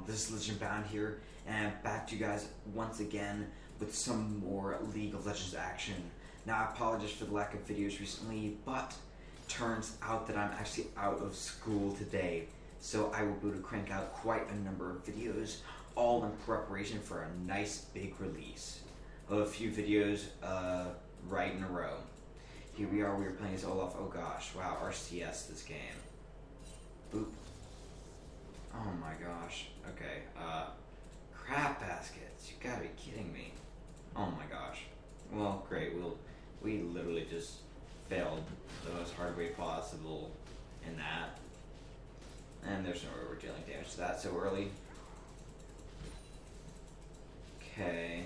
This is Legend Bound here, and I'm back to you guys once again with some more League of Legends action. Now, I apologize for the lack of videos recently, but turns out that I'm actually out of school today, so I will be able to crank out quite a number of videos, all in preparation for a nice big release of a few videos right in a row. Here we are playing as Olaf. Oh gosh, wow, RCS this game. Boop. Oh my gosh. Okay, crap baskets. You gotta be kidding me. Oh my gosh. Well, great. We literally just failed the most hard way possible in that. And there's no way we're dealing damage to that so early. Okay.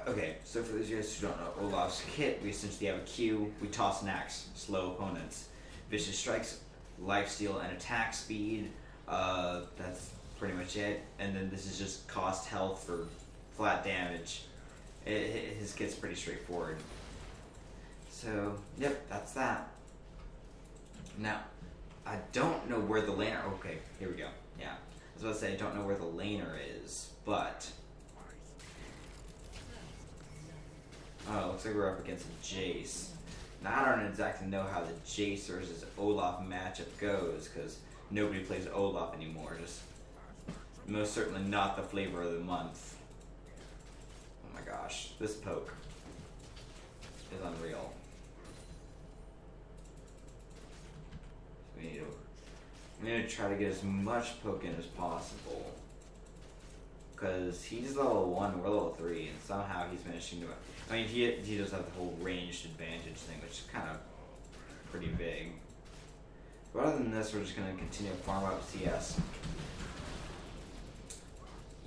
Okay, so for those of you guys who don't know Olaf's kit, we essentially have a Q, we toss an axe, slow opponents. Vicious strikes, lifesteal, and attack speed. That's pretty much it. And then this is just cost health for flat damage. His kit's pretty straightforward. So, yep, that's that. Now, I don't know where the laner... Okay, here we go. Yeah. I was about to say I don't know where the laner is, but... Oh, it looks like we're up against a Jace. Now, I don't exactly know how the Jace versus Olaf matchup goes, because nobody plays Olaf anymore. Just most certainly not the flavor of the month. Oh my gosh, this poke is unreal. So we need to try to get as much poke in as possible. Because he's level 1, we're level 3, and somehow he's managing to... I mean, he does have the whole ranged advantage thing, which is kind of pretty big. But other than this, we're just going to continue to farm up CS.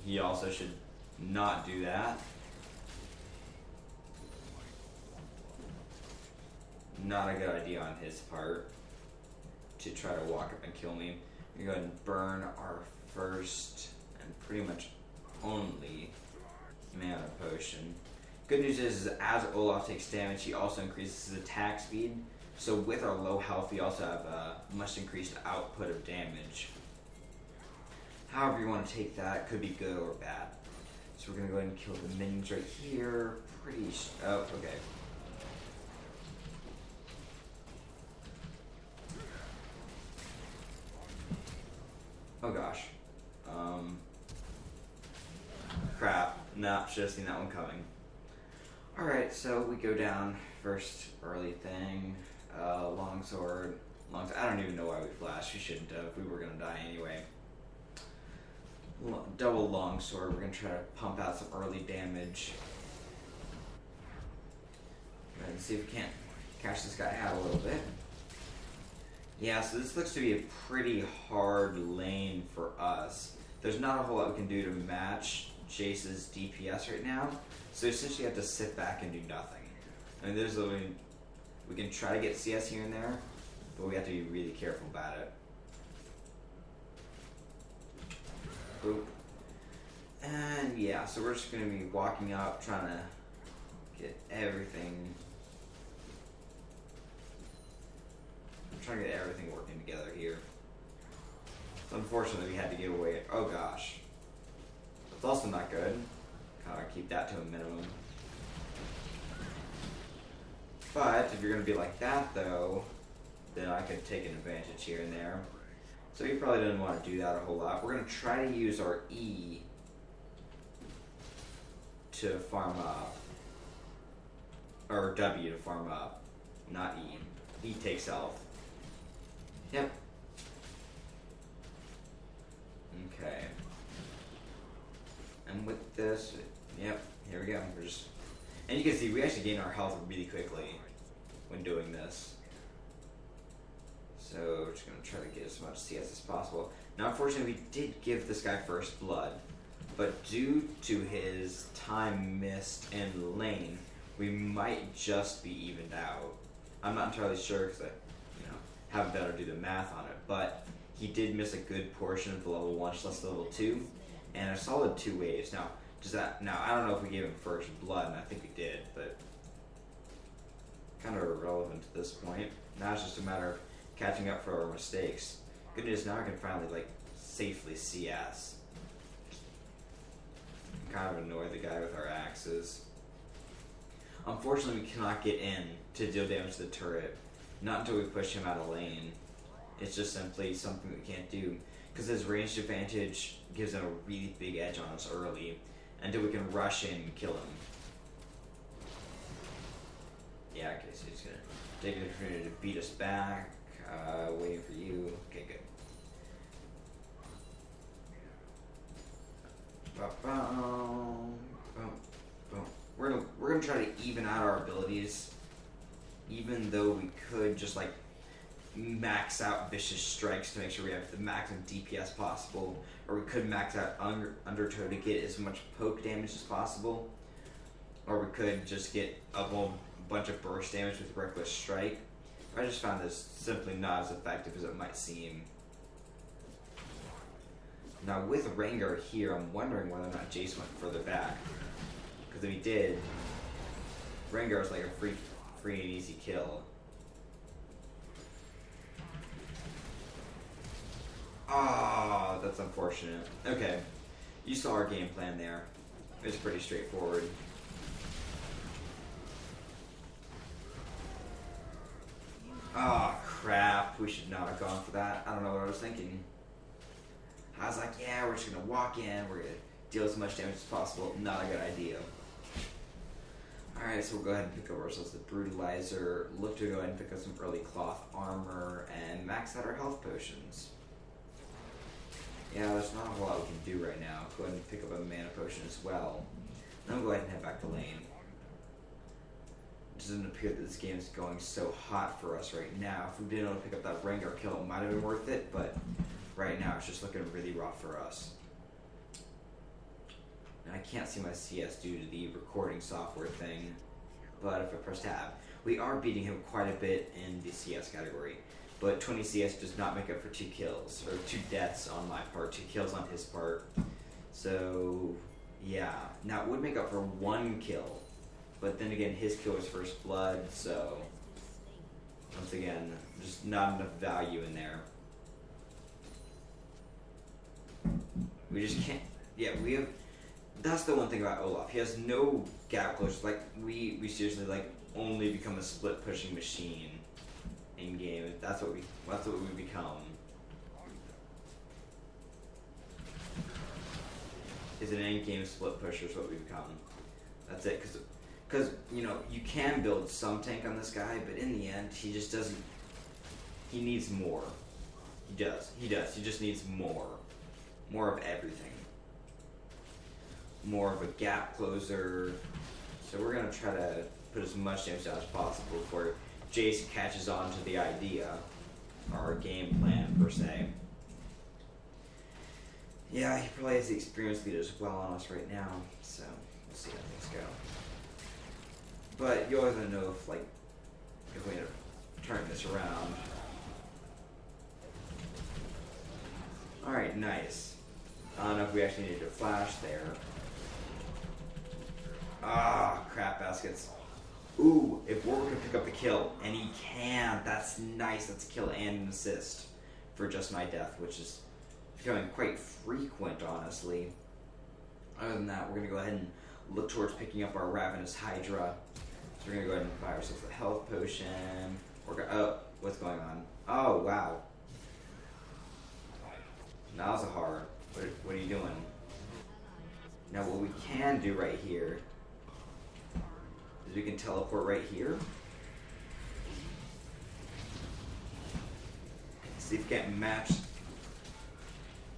He also should not do that. Not a good idea on his part to try to walk up and kill me. We're going to go ahead and burn our first and pretty much only mana potion. Good news is as Olaf takes damage, he also increases his attack speed. So with our low health, we also have a much increased output of damage. However you want to take that, could be good or bad. So we're going to go ahead and kill the minions right here. Oh, okay. Oh gosh. Crap. Nah, should have seen that one coming. Alright, so we go down first early thing. Longsword. I don't even know why we flashed. We shouldn't have. We were gonna die anyway. Double longsword. We're gonna try to pump out some early damage. Go ahead and see if we can't catch this guy out a little bit. Yeah, so this looks to be a pretty hard lane for us. There's not a whole lot we can do to match Jace's DPS right now, so essentially you have to sit back and do nothing. I mean, we can try to get CS here and there, but we have to be really careful about it. Boop. And yeah, so we're just going to be walking up, trying to get everything... I'm trying to get everything working together here. So unfortunately, we had to give away... Oh gosh. That's also not good. Kind of keep that to a minimum. But if you're going to be like that, though, then I could take an advantage here and there. So you probably didn't want to do that a whole lot. We're going to try to use our E to farm up. Or W to farm up. Not E. E takes health. Yep. Okay. And with this, yep, here we go. And you can see we actually gain our health really quickly when doing this. So we're just going to try to get as much CS as possible. Now, unfortunately, we did give this guy first blood, but due to his time missed in lane, we might just be evened out. I'm not entirely sure because I haven't been able to do the math on it, but he did miss a good portion of the level 1 plus level 2, and a solid 2 waves. Now, I don't know if we gave him first blood, and I think we did, but kind of irrelevant at this point. Now it's just a matter of catching up for our mistakes. Good news, now I can finally, safely CS. kind of annoy the guy with our axes. Unfortunately, we cannot get in to deal damage to the turret. Not until we push him out of lane. It's just simply something we can't do. Because his ranged advantage gives him a really big edge on us early. Until we can rush in and kill him. Yeah, okay, so he's gonna take the opportunity to beat us back. Waiting for you. Okay, good. Boom, boom. We're gonna try to even out our abilities, even though we could just like max out vicious strikes to make sure we have the maximum DPS possible, or we could max out undertow to get as much poke damage as possible, or we could just get a whole bunch of burst damage with reckless strike. I just found this simply not as effective as it might seem. Now with Rengar here, I'm wondering whether or not Jace went further back. Because if he did, Rengar is like a free and easy kill. Ah, that's unfortunate. Okay, you saw our game plan there. It's pretty straightforward. Oh crap, we should not have gone for that. I don't know what I was thinking. I was like, yeah, we're just gonna walk in, we're gonna deal as much damage as possible. Not a good idea. Alright, so we'll go ahead and pick up ourselves the Brutalizer, look to go ahead and pick up some early cloth armor, and max out our health potions. Yeah, there's not a whole lot we can do right now. Go ahead and pick up a mana potion as well. Then we'll go ahead and head back to lane. It doesn't appear that this game is going so hot for us right now. If we didn't able to pick up that Rengar kill, it might have been worth it, but right now it's just looking really rough for us. And I can't see my CS due to the recording software thing, but if I press tab, we are beating him quite a bit in the CS category. But 20 CS does not make up for 2 kills, or 2 deaths on my part, 2 kills on his part. So, yeah. Now, it would make up for 1 kill, but then again, his kill was first blood, so once again, just not enough value in there. We just can't, yeah, we have, that's the one thing about Olaf. He has no gap closures. Like, we seriously, like, only become a split pushing machine in game. That's what we become. Is an end game split pusher is what we become. That's it. Because you know, you can build some tank on this guy, but in the end, he just doesn't. He needs more. He does. He just needs more. More of everything. More of a gap closer. So we're gonna try to put as much damage down as possible before Jace catches on to the idea, or our game plan per se. Yeah, he probably has the experience lead as well on us right now, so we'll see how things go. But you always want to know if we end up turning this around. Alright, nice. I don't know if we actually needed a flash there. Ah, crap baskets. Ooh, if Warwick can pick up the kill, and he can, that's nice. That's a kill and an assist for just my death, which is becoming quite frequent, honestly. Other than that, we're going to go ahead and look towards picking up our Ravenous Hydra. So we're going to go ahead and buy ourselves a health potion. Oh, what's going on? Oh, wow. Nazahar, what are you doing? Now, what we can do right here is we can teleport right here. See if we can't match.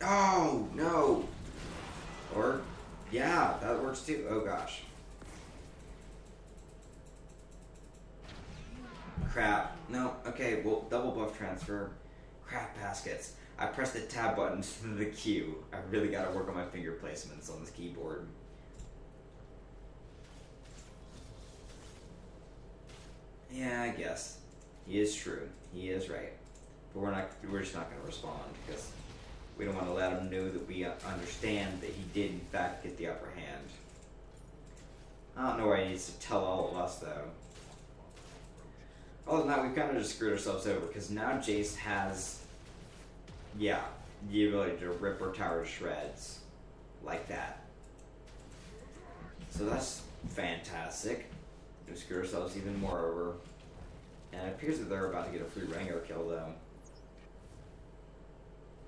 Oh, no. Or, yeah, that works too. Oh, gosh. Crap. No, okay, well, double buff transfer. Crap baskets. I pressed the tab button to the Q. I really gotta work on my finger placements on this keyboard. Yeah, I guess. He is true. He is right. But we're just not gonna respond because we don't want to let him know that we understand that he did in fact get the upper hand. I don't know why he needs to tell all of us though. Other than that, we've kind of just screwed ourselves over because now Jace has, yeah, the ability to rip our tower to shreds like that. So that's fantastic. We screw ourselves even more over. And it appears that they're about to get a free Rengar kill, though.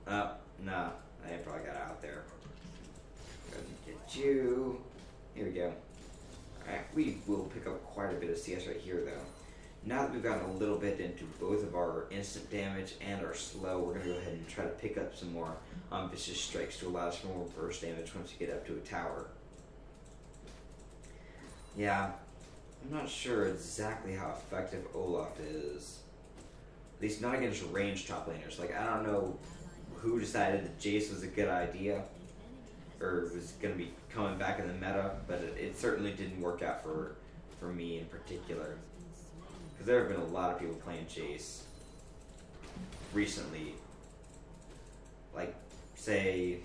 Oh, nah. I probably got out there. Go ahead and get you. Here we go. Alright, we will pick up quite a bit of CS right here, though. Now that we've gotten a little bit into both of our instant damage and our slow, we're going to go ahead and try to pick up some more vicious strikes to allow us for more burst damage once we get up to a tower. Yeah, I'm not sure exactly how effective Olaf is. At least not against ranged top laners. Like, I don't know who decided that Jace was a good idea, or was going to be coming back in the meta, but it certainly didn't work out for me in particular. Because there have been a lot of people playing Jace recently. Like, say,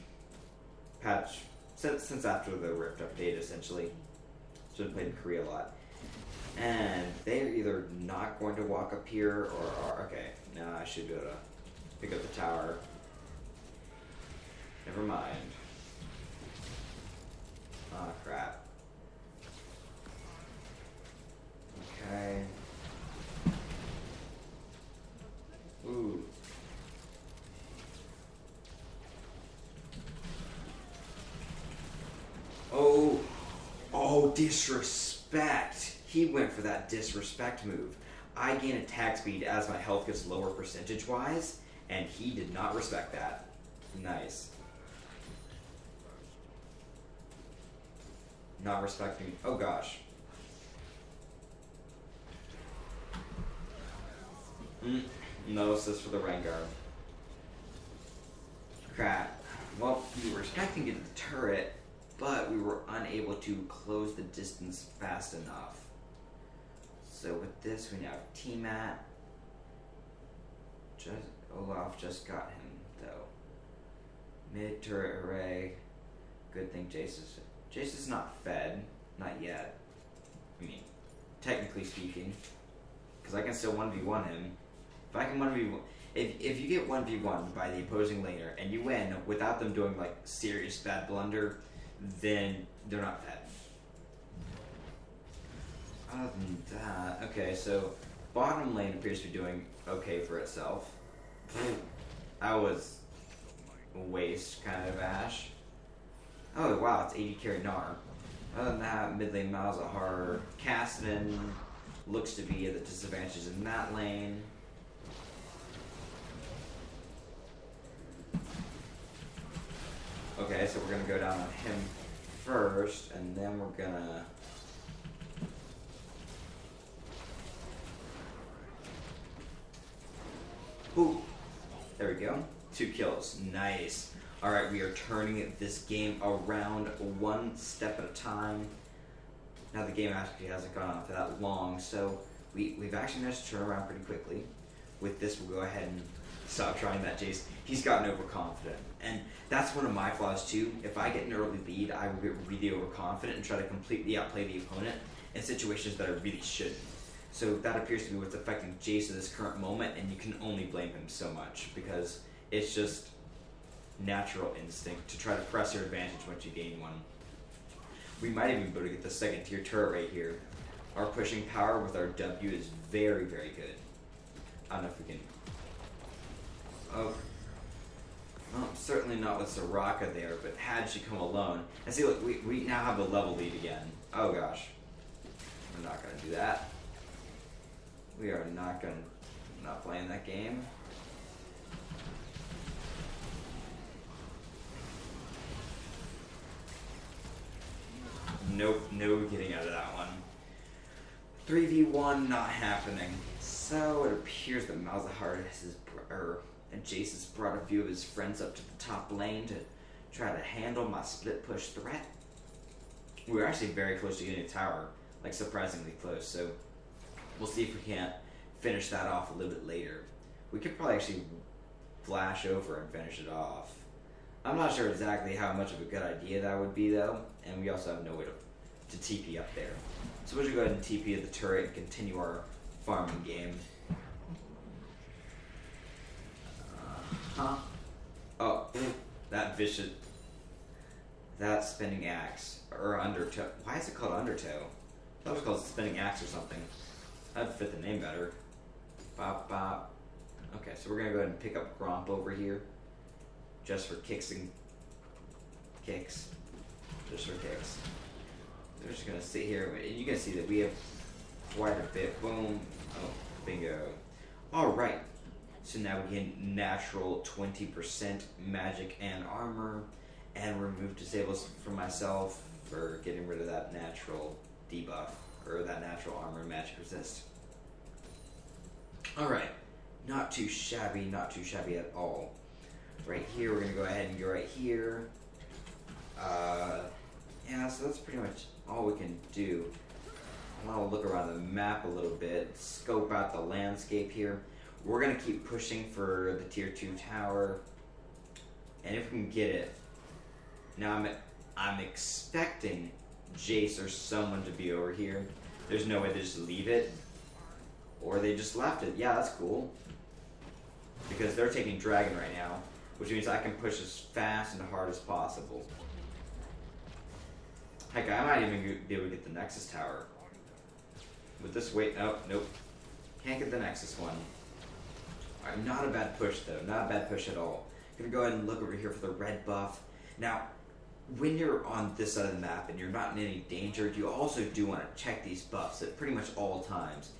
since after the Rift update, essentially. It's been played in Korea a lot. And they're either not going to walk up here, or are, okay, now I should be able to pick up the tower. Never mind. Oh, crap. Okay. Ooh. Oh, disrespect. He went for that disrespect move. I gain attack speed as my health gets lower percentage-wise, and he did not respect that. Nice. Not respecting. Oh gosh. No assist for the Rengar. Crap. Well, we were expecting to get the turret, but we were unable to close the distance fast enough. So with this, we now have T-Mat. Olaf just got him, though. Mid turret array. Good thing Jace is not fed. Not yet. I mean, technically speaking. Because I can still 1v1 him. If I can 1v1... If you get 1v1 by the opposing laner, and you win without them doing, like, serious bad blunder, then they're not fed. Other than that... Okay, so bottom lane appears to be doing okay for itself. That was a waste, kind of, Ash. Oh, wow, it's 80 carry Gnar. Other than that, mid lane Malzahar, Cassidy looks to be at the disadvantages in that lane. Okay, so we're going to go down on him first, and then we're going to... Ooh, there we go. 2 kills. Nice. Alright, we are turning this game around one step at a time. Now the game actually hasn't gone on for that long, so we've actually managed to turn around pretty quickly. With this, we'll go ahead and stop trying that Jace. He's gotten overconfident. And that's one of my flaws too. If I get an early lead, I will get really overconfident and try to completely outplay the opponent in situations that I really shouldn't. So that appears to be what's affecting Jace at this current moment, and you can only blame him so much because it's just natural instinct to try to press your advantage once you gain one. We might even be able to get the second tier turret right here. Our pushing power with our W is very, very good. I don't know if we can... Oh. Well, certainly not with Soraka there, but had she come alone... And see, look, we now have a level lead again. Oh gosh. We're not going to do that. We are not going to... Not playing that game. Nope, no getting out of that one. 3v1 not happening. So it appears that Malzahar and Jace has brought a few of his friends up to the top lane to try to handle my split push threat. We were actually very close to getting a tower, like surprisingly close, so we'll see if we can't finish that off a little bit later. We could probably actually flash over and finish it off. I'm not sure exactly how much of a good idea that would be though, and we also have no way to TP up there. So we'll just go ahead and TP at the turret and continue our farming game. Oh, that vicious... that spinning axe, or undertow. Why is it called undertow? I thought it was called spinning axe or something. That'd fit the name better. Bop, bop. Okay, so we're gonna go ahead and pick up Gromp over here. Just for kicks and kicks. Just for kicks. We're just gonna sit here, and you can see that we have quite a bit. Boom. Oh, bingo. Alright. So now we gain natural 20% magic and armor, and remove disables for myself for getting rid of that natural debuff, or that natural armor and magic resist. Alright. Not too shabby at all. Right here, we're gonna go ahead and go right here. Yeah, so that's pretty much all we can do. I want to look around the map a little bit, scope out the landscape here. We're gonna keep pushing for the tier 2 tower, and if we can get it. Now I'm expecting Jace or someone to be over here. There's no way to just leave it, or they just left it. Yeah, that's cool, because they're taking dragon right now, which means I can push as fast and hard as possible. Heck, I might even be able to get the Nexus tower. With this weight, oh, nope. Can't get the Nexus one. Alright, not a bad push though, not a bad push at all. Gonna go ahead and look over here for the red buff. Now, when you're on this side of the map and you're not in any danger, you also do want to check these buffs at pretty much all times.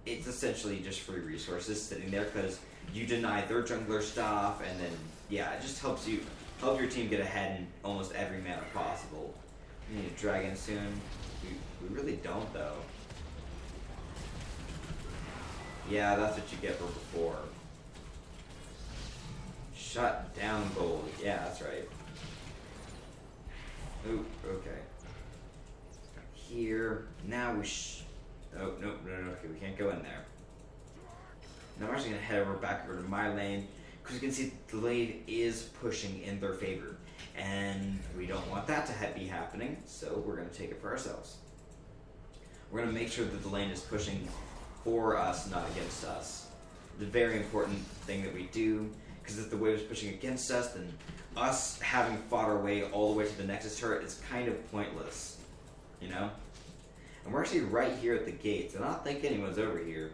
It's essentially just free resources sitting there because you deny their jungler stuff, and then, yeah, it just help your team get ahead in almost every manner possible. We need a dragon soon. We really don't, though. Yeah, that's what you get for before. Shut down gold. Yeah, that's right. Ooh, okay. Here. Now we oh, no, okay, we can't go in there. Now I'm actually going to head back over to my lane, because you can see the lane is pushing in their favor. And we don't want that to be happening, so we're going to take it for ourselves. We're going to make sure that the lane is pushing for us, not against us. The very important thing that we do, because if the wave is pushing against us, then us having fought our way all the way to the Nexus turret is kind of pointless, you know? And we're actually right here at the gates. I don't think anyone's over here.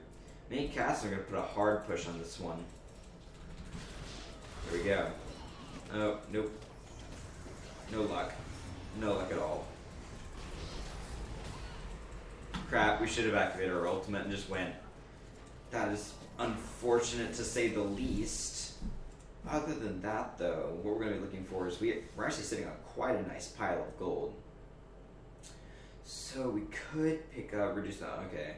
Me and Cass are going to put a hard push on this one. There we go. Oh, nope. No luck. No luck at all. Crap, we should have activated our ultimate and just went. That is unfortunate to say the least. Other than that, though, what we're going to be looking for is we're actually sitting on quite a nice pile of gold. So we could pick up, reduce that. Okay.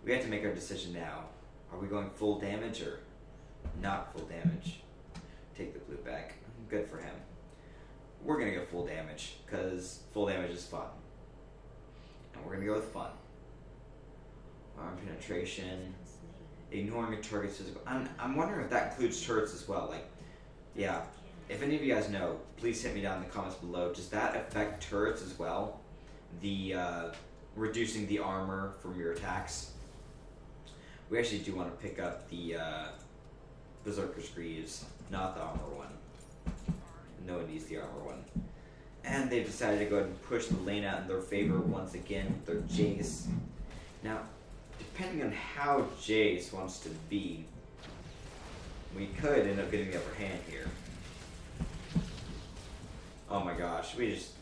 We have to make our decision now. Are we going full damage or not full damage? Take the blue back. Good for him. We're going to go full damage, because full damage is fun. And we're going to go with fun. Arm penetration. Ignoring a target's physical. I'm wondering if that includes turrets as well. Like, yeah. If any of you guys know, please hit me down in the comments below. Does that affect turrets as well? The, reducing the armor from your attacks? We actually do want to pick up the, Berserker's Greaves, not the armor one. No one needs the armor one. And they've decided to go ahead and push the lane out in their favor once again with their Jace. Now, depending on how Jace wants to be, we could end up getting the upper hand here. Oh my gosh, we just...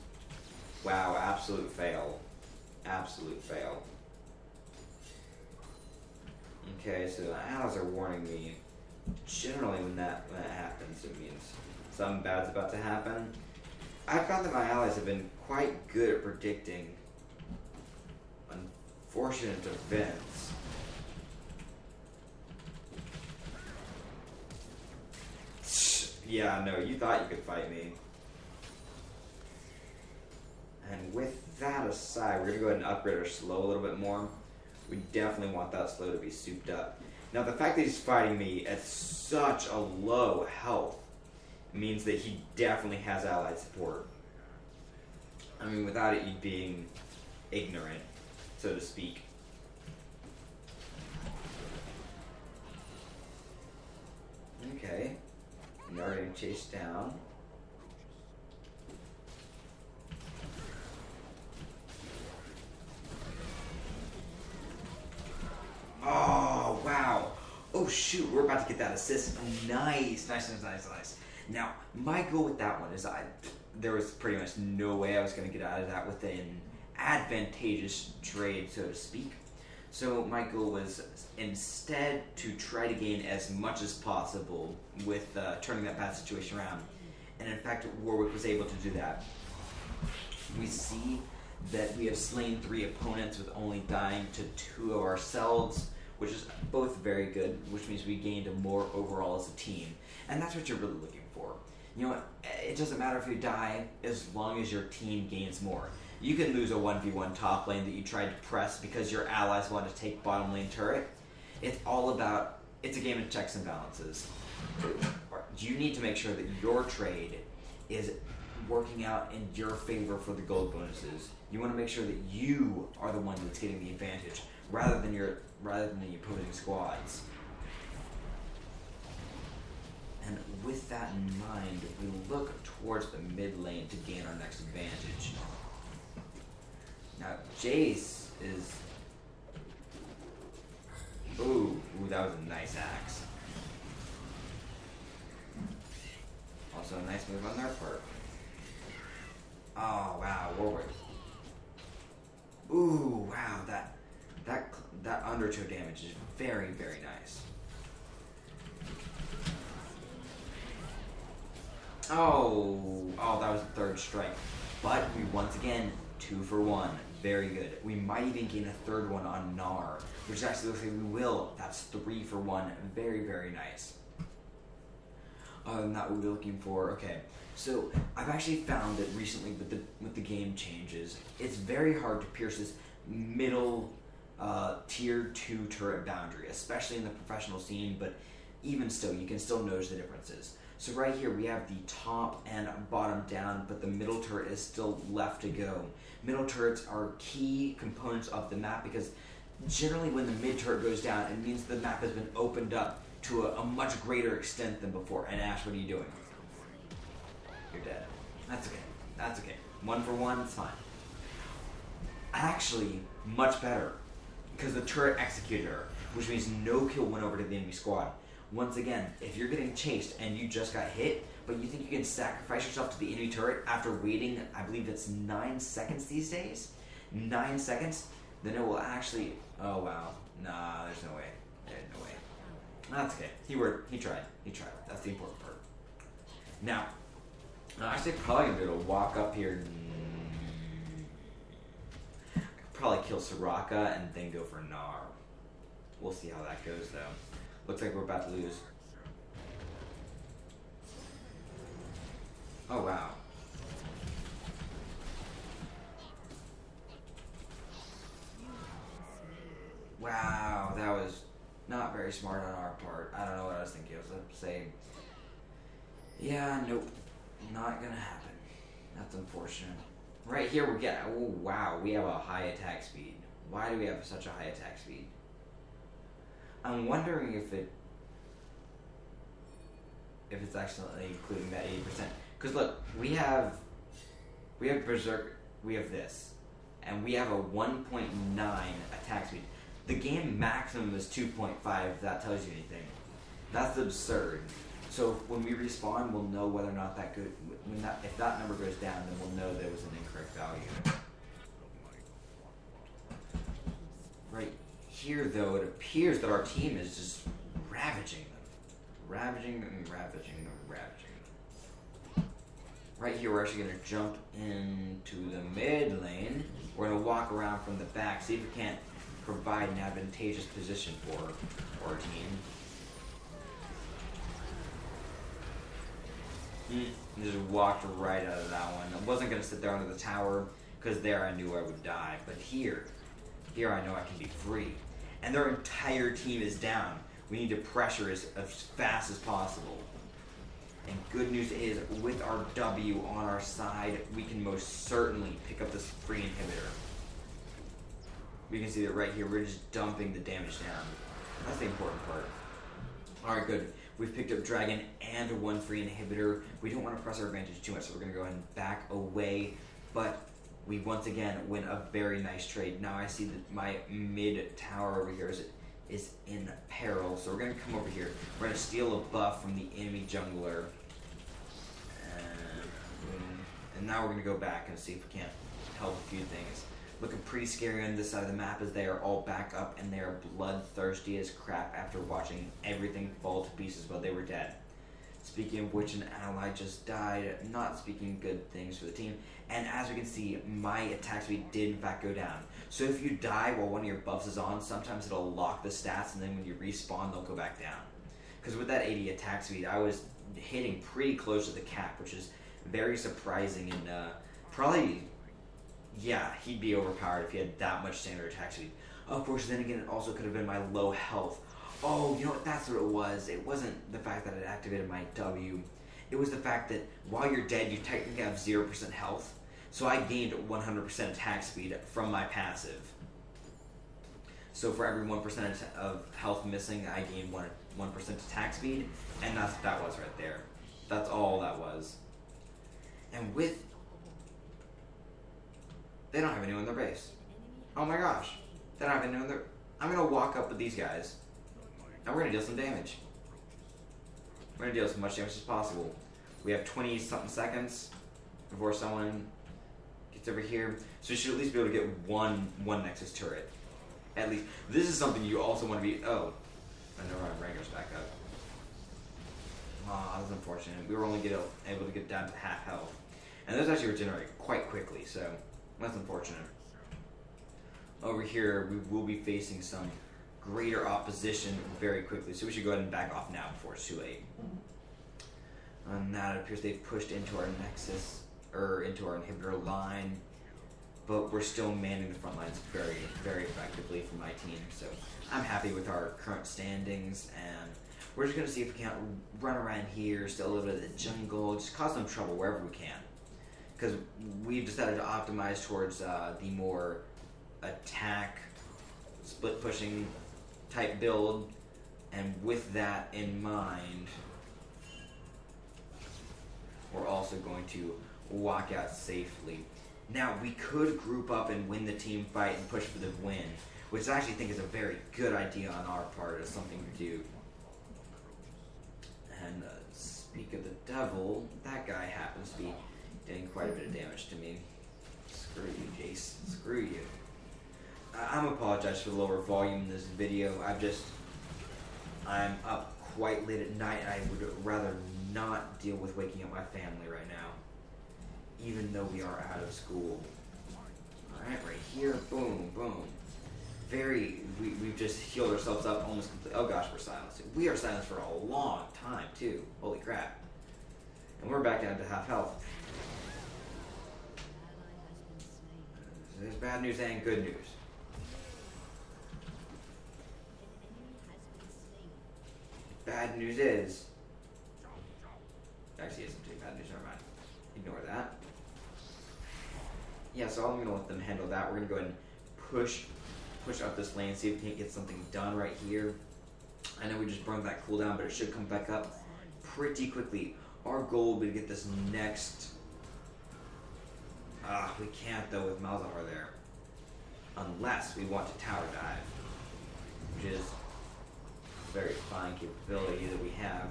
Wow, absolute fail. Absolute fail. Okay, so the allies are warning me. Generally, when that happens, it means something bad's about to happen. I found that my allies have been quite good at predicting unfortunate events. Yeah, no, you thought you could fight me. And with that aside, we're going to go ahead and upgrade our slow a little bit more. We definitely want that slow to be souped up. Now, the fact that he's fighting me at such a low health means that he definitely has allied support. I mean, without it, you being ignorant, so to speak. Okay. You're getting chased down. shoot, we're about to get that assist. Nice. Now, my goal with that one is there was pretty much no way I was going to get out of that with an advantageous trade, so to speak. So my goal was instead to try to gain as much as possible with turning that bad situation around. And in fact, Warwick was able to do that. We see that we have slain 3 opponents with only dying to 2 of ourselves, which is both very good, which means we gained more overall as a team. And that's what you're really looking for. You know what? It doesn't matter if you die as long as your team gains more. You can lose a 1v1 top lane that you tried to press because your allies want to take bottom lane turret. It's a game of checks and balances. You need to make sure that your trade is working out in your favor for the gold bonuses. You want to make sure that you are the one that's getting the advantage rather than the opposing squads. And with that in mind, we look towards the mid lane to gain our next advantage. Now, Jace is... Ooh, that was a nice axe. Also a nice move on their part. Oh, wow, Warwick. Ooh, wow, that undertow damage is very, very nice. Oh, that was the 3rd strike. But we once again, 2 for 1. Very good. We might even gain a 3rd one on Gnar, which actually looks like we will. That's 3 for 1. Very, very nice. Not what we were looking for. Okay, so I've actually found that recently with the game changes, it's very hard to pierce this middle tier 2 turret boundary, especially in the professional scene, but even still, you can still notice the differences. So right here, we have the top and bottom down, but the middle turret is still left to go. Middle turrets are key components of the map because generally when the mid turret goes down, it means the map has been opened up to a much greater extent than before. And Ash, what are you doing? You're dead. That's okay. That's okay. 1 for 1, it's fine. Actually, much better, because the turret executed her, which means no kill went over to the enemy squad. Once again, if you're getting chased and you just got hit, but you think you can sacrifice yourself to the enemy turret after waiting, I believe it's 9 seconds these days? 9 seconds? Then it will actually... Oh, wow. Nah, there's no way. There's no way. That's okay. He tried. That's the important part. Now, I'm actually probably going to be able to walk up here and... probably kill Soraka and then go for Gnar. We'll see how that goes, though. Looks like we're about to lose. Oh, wow. Wow, that was not very smart on our part. I don't know what I was thinking. I was saying, yeah, nope, not gonna happen. That's unfortunate. Right here we get, oh wow, we have a high attack speed. Why do we have such a high attack speed? I'm wondering if it's accidentally including that 80%. Because look, we have Berserk, we have this, and we have a 1.9 attack speed. The game maximum is 2.5, if that tells you anything. That's absurd. So when we respawn, we'll know whether or not that good. If that number goes down, then we'll know there was an incorrect value. Right here, though, it appears that our team is just ravaging them. Ravaging them. Right here, we're actually going to jump into the mid lane. We're going to walk around from the back, see if we can't provide an advantageous position for our team. Just walked right out of that one. I wasn't going to sit there under the tower, because there I knew I would die. But here I know I can be free. And their entire team is down. We need to pressure as fast as possible. And good news is, with our W on our side, we can most certainly pick up this free inhibitor. We can see that right here, we're just dumping the damage down. That's the important part. Alright, good. We've picked up Dragon and 1 free inhibitor. We don't want to press our advantage too much, so we're going to go ahead and back away. But we once again win a very nice trade. Now I see that my mid tower over here is in peril. So we're going to come over here. We're going to steal a buff from the enemy jungler. And now we're going to go back and see if we can't help a few things. Looking pretty scary on this side of the map as they are all back up and they are bloodthirsty as crap after watching everything fall to pieces while they were dead. Speaking of which, an ally just died, not speaking good things for the team. And as we can see, my attack speed did in fact go down. So if you die while one of your buffs is on, sometimes it'll lock the stats and then when you respawn, they'll go back down. Because with that 80 attack speed, I was hitting pretty close to the cap, which is very surprising and probably, yeah, he'd be overpowered if he had that much standard attack speed. Of course, then again, it also could have been my low health. Oh, you know what? That's what it was. It wasn't the fact that it activated my W. It was the fact that while you're dead, you technically have 0% health. So I gained 100% attack speed from my passive. So for every 1% of health missing, I gained 1% attack speed. And that's what that was right there. That's all that was. And with... They don't have anyone in their base. Oh my gosh. They don't have anyone in their... I'm going to walk up with these guys. And we're going to deal some damage. We're going to deal as much damage as possible. We have 20-something seconds before someone gets over here. So we should at least be able to get one Nexus turret. At least. This is something you also want to be... Oh. I know our Ranger's back up. Aw, that's unfortunate. We were only able to get down to half health. And those actually regenerate quite quickly, so that's unfortunate. Over here, we will be facing some greater opposition very quickly, so we should go ahead and back off now before it's too late. And that appears they've pushed into our Nexus, or into our inhibitor line, but we're still manning the front lines very, very effectively for my team, so I'm happy with our current standings, and we're just going to see if we can't run around here, steal a little bit of the jungle, just cause some trouble wherever we can. Because we've decided to optimize towards the more attack, split pushing type build, and with that in mind, we're also going to walk out safely. Now, we could group up and win the team fight and push for the win, which I actually think is a very good idea on our part, as something to do. And speak of the devil, that guy happens to be doing quite a bit of damage to me. Screw you, Jace. Screw you. I'm apologize for the lower volume in this video. I'm up quite late at night and I would rather not deal with waking up my family right now. Even though we are out of school. Alright, right here. Boom, boom. We've just healed ourselves up almost completely. Oh gosh, we're silenced. We are silenced for a long time too. Holy crap. And we're back down to half health. So there's bad news and good news. Bad news is... Actually, isn't too bad news, never mind. Ignore that. Yeah, so I'm going to let them handle that. We're going to go ahead and push up this lane, see if we can't get something done right here. I know we just burned that cooldown, but it should come back up pretty quickly. Our goal will be to get this next... we can't though with Malzahar there. Unless we want to tower dive. Which is a very fine capability that we have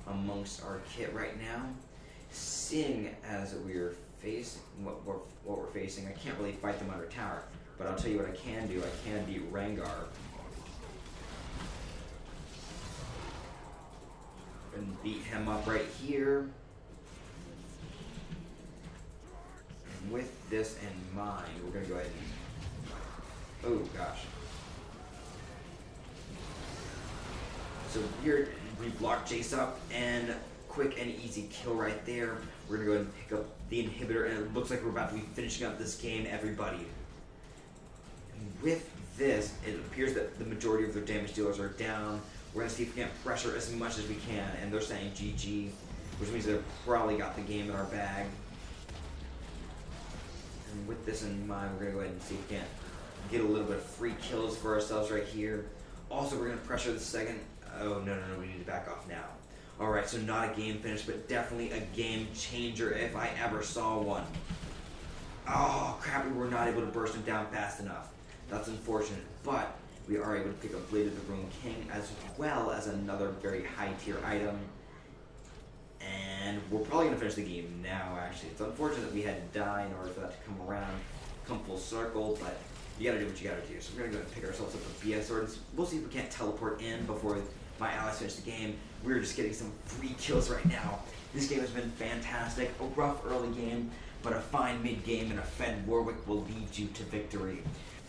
amongst our kit right now. Seeing as we're facing what we're facing, I can't really fight them under tower. But I'll tell you what I can do. I can beat Rengar. And beat him up right here. And with this in mind, we're going to go ahead and... Oh, gosh. So here, we block Jace up, and quick and easy kill right there. We're going to go ahead and pick up the inhibitor, and it looks like we're about to be finishing up this game, everybody. With this, it appears that the majority of their damage dealers are down. We're going to see if we can pressure as much as we can, and they're saying GG, which means they've probably got the game in our bag. And with this in mind, we're going to go ahead and see if we can get a little bit of free kills for ourselves right here. Also, we're going to pressure the second. Oh, no, we need to back off now. Alright, so not a game finish, but definitely a game changer if I ever saw one. Oh, crap, we were not able to burst him down fast enough. That's unfortunate, but we are able to pick up Blade of the Ruined King as well as another very high tier item. And we're probably going to finish the game now, actually. It's unfortunate that we had to die in order for that to come around, come full circle, but you gotta do what you gotta do. So we're gonna go and pick ourselves up a BS sword. We'll see if we can't teleport in before my allies finish the game. We're just getting some free kills right now. This game has been fantastic. A rough early game, but a fine mid-game and a Fed Warwick will lead you to victory.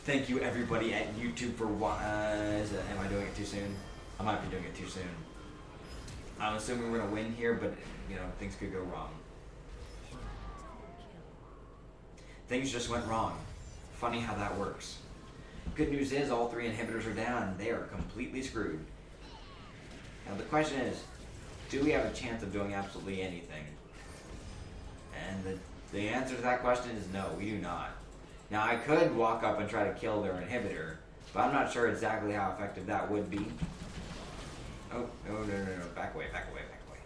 Thank you everybody at YouTube for am I doing it too soon? I might be doing it too soon. I'm assuming we're gonna win here, but you know, things could go wrong. Things just went wrong. Funny how that works. Good news is all 3 inhibitors are down. They are completely screwed. Now the question is, do we have a chance of doing absolutely anything? And the answer to that question is no, we do not. Now I could walk up and try to kill their inhibitor, but I'm not sure exactly how effective that would be. Oh, no, back away, back away, back away.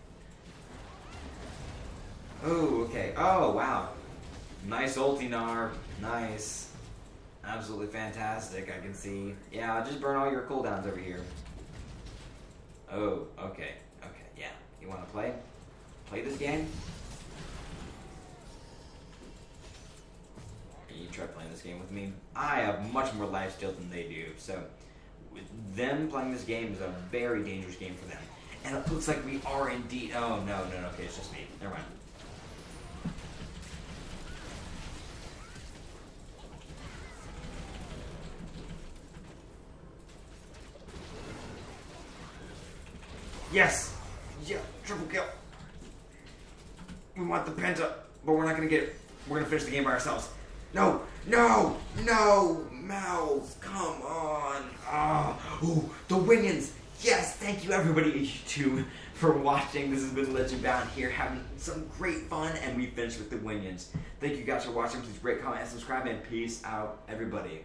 Oh, okay. Oh, wow. Nice ulti, Gnar. Nice. Absolutely fantastic, I can see. Yeah, just burn all your cooldowns over here. Oh, okay. Okay, yeah. You want to play? Play this game? You try playing this game with me. I have much more life steal than they do, so with them playing this game is a very dangerous game for them. And it looks like we are indeed... Oh, no, okay, it's just me. Never mind. Yes! Yeah, triple kill. We want the penta, but we're not gonna get it. We're gonna finish the game by ourselves. No! Mouse, come on! Ooh, the Winions! Yes, thank you everybody at YouTube for watching. This has been Legend Bound here, having some great fun, and we finished with the Winions. Thank you guys for watching. Please rate, comment, and subscribe, and peace out, everybody.